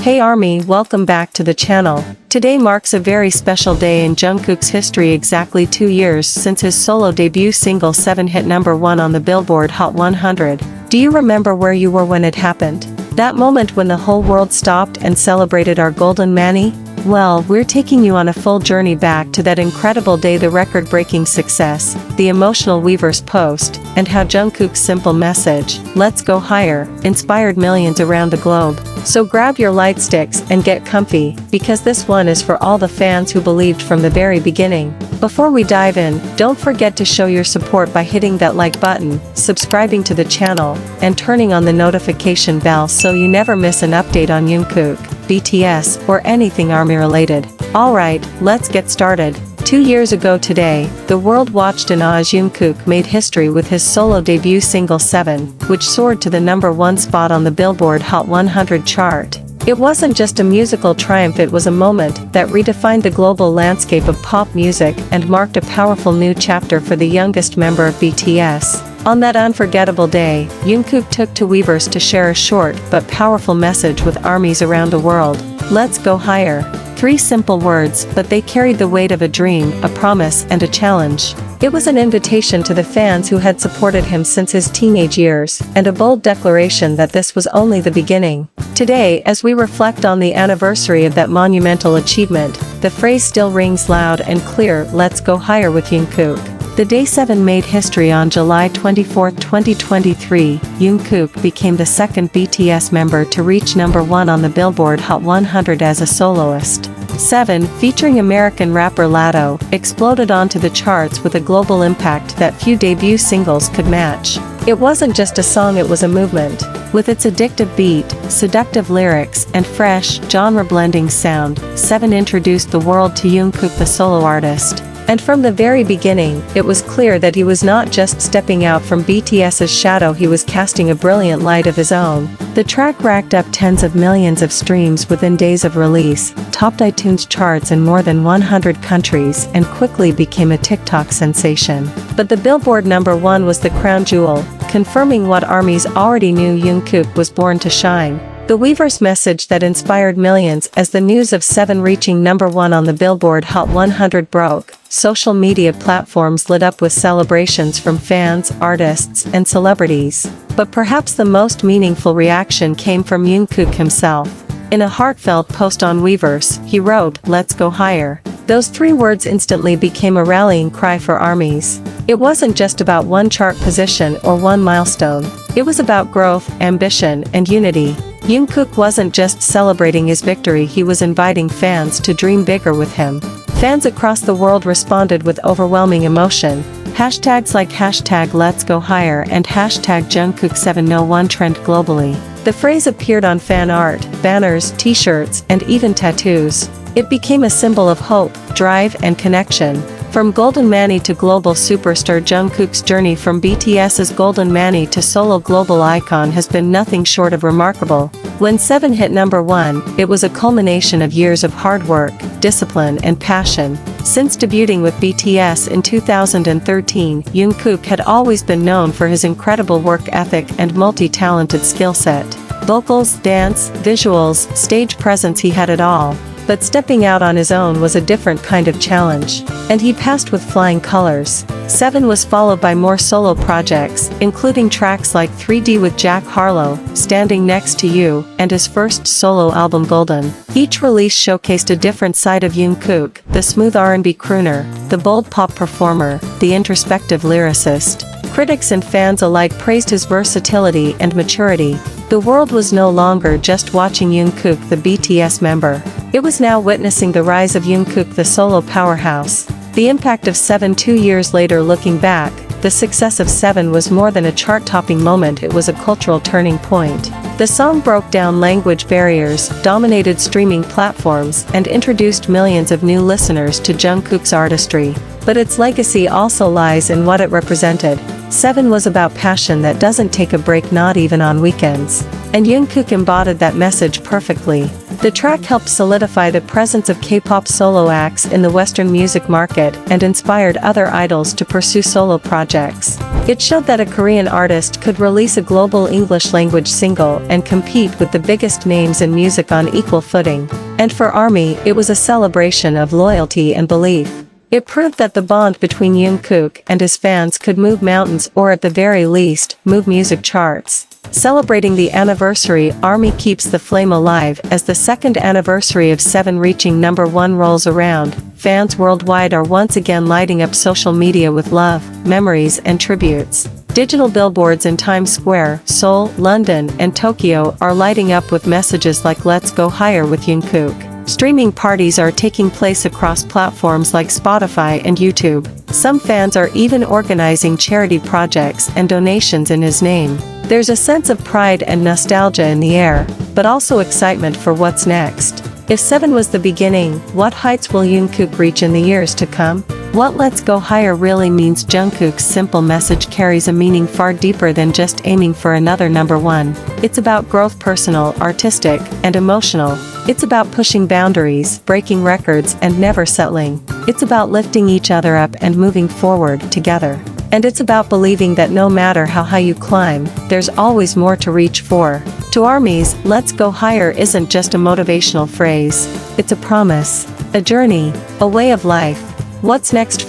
Hey ARMY, welcome back to the channel. Today marks a very special day in Jungkook's history, exactly 2 years since his solo debut single 7 hit #1 on the Billboard Hot 100. Do you remember where you were when it happened? That moment when the whole world stopped and celebrated our golden Manny? Well, we're taking you on a full journey back to that incredible day, the record-breaking success, the emotional Weverse post, and how Jungkook's simple message, "Let's go higher," inspired millions around the globe. So grab your light sticks and get comfy, because this one is for all the fans who believed from the very beginning. Before we dive in, don't forget to show your support by hitting that like button, subscribing to the channel, and turning on the notification bell so you never miss an update on Jungkook, BTS, or anything ARMY related. Alright, let's get started. 2 years ago today, the world watched in awe as Jungkook made history with his solo debut single 7, which soared to the #1 spot on the Billboard Hot 100 chart. It wasn't just a musical triumph, it was a moment that redefined the global landscape of pop music and marked a powerful new chapter for the youngest member of BTS. On that unforgettable day, Jungkook took to Weverse to share a short but powerful message with ARMYs around the world. Let's go higher. 3 simple words, but they carried the weight of a dream, a promise, and a challenge. It was an invitation to the fans who had supported him since his teenage years, and a bold declaration that this was only the beginning. Today, as we reflect on the anniversary of that monumental achievement, the phrase still rings loud and clear: let's go higher with Jungkook. The day 7 made history on July 24, 2023. Jungkook became the second BTS member to reach #1 on the Billboard Hot 100 as a soloist. 7, featuring American rapper Latto, exploded onto the charts with a global impact that few debut singles could match. It wasn't just a song, it was a movement. With its addictive beat, seductive lyrics, and fresh, genre-blending sound, 7 introduced the world to Jungkook, the solo artist. And from the very beginning, it was clear that he was not just stepping out from BTS's shadow, he was casting a brilliant light of his own. The track racked up tens of millions of streams within days of release, topped iTunes charts in more than 100 countries, and quickly became a TikTok sensation. But the Billboard #1 was the crown jewel, confirming what ARMYs already knew: Jungkook was born to shine. The Weverse message that inspired millions as the news of 7 reaching #1 on the Billboard Hot 100 broke. Social media platforms lit up with celebrations from fans, artists, and celebrities. But perhaps the most meaningful reaction came from Jungkook himself. In a heartfelt post on Weverse, he wrote, "Let's go higher." Those 3 words instantly became a rallying cry for ARMYs. It wasn't just about one chart position or one milestone. It was about growth, ambition, and unity. Jungkook wasn't just celebrating his victory, he was inviting fans to dream bigger with him. Fans across the world responded with overwhelming emotion. Hashtags like #Let'sGoHigher and #Jungkook701 trend globally. The phrase appeared on fan art, banners, t-shirts, and even tattoos. It became a symbol of hope, drive, and connection. From Golden Manny to global superstar, Jungkook's journey from BTS's Golden Manny to solo global icon has been nothing short of remarkable. When 7 hit #1, it was a culmination of years of hard work, discipline, and passion. Since debuting with BTS in 2013, Jungkook had always been known for his incredible work ethic and multi-talented skill set. Vocals, dance, visuals, stage presence, he had it all. But stepping out on his own was a different kind of challenge. And he passed with flying colors. 7 was followed by more solo projects, including tracks like 3D with Jack Harlow, Standing Next to You, and his first solo album Golden. Each release showcased a different side of Jungkook: the smooth R&B crooner, the bold pop performer, the introspective lyricist. Critics and fans alike praised his versatility and maturity. The world was no longer just watching Jungkook, the BTS member. It was now witnessing the rise of Jungkook, the solo powerhouse. The impact of 7 2 years later. Looking back, the success of 7 was more than a chart-topping moment, it was a cultural turning point. The song broke down language barriers, dominated streaming platforms, and introduced millions of new listeners to Jungkook's artistry. But its legacy also lies in what it represented. 7 was about passion that doesn't take a break, not even on weekends. And Jungkook embodied that message perfectly. The track helped solidify the presence of K-pop solo acts in the Western music market and inspired other idols to pursue solo projects. It showed that a Korean artist could release a global English-language single and compete with the biggest names in music on equal footing. And for ARMY, it was a celebration of loyalty and belief. It proved that the bond between Jungkook and his fans could move mountains, or at the very least, move music charts. Celebrating the anniversary, ARMY keeps the flame alive as the second anniversary of 7 reaching #1 rolls around. Fans worldwide are once again lighting up social media with love, memories and tributes. Digital billboards in Times Square, Seoul, London, and Tokyo are lighting up with messages like "Let's go higher with Jungkook." Streaming parties are taking place across platforms like Spotify and YouTube. Some fans are even organizing charity projects and donations in his name. There's a sense of pride and nostalgia in the air, but also excitement for what's next. If 7 was the beginning, what heights will Jungkook reach in the years to come? What "Let's go higher" really means. Jungkook's simple message carries a meaning far deeper than just aiming for another #1. It's about growth, personal, artistic, and emotional. It's about pushing boundaries, breaking records, and never settling. It's about lifting each other up and moving forward together. And it's about believing that no matter how high you climb, there's always more to reach for. To ARMYs, "Let's go higher" isn't just a motivational phrase. It's a promise, a journey, a way of life. What's next?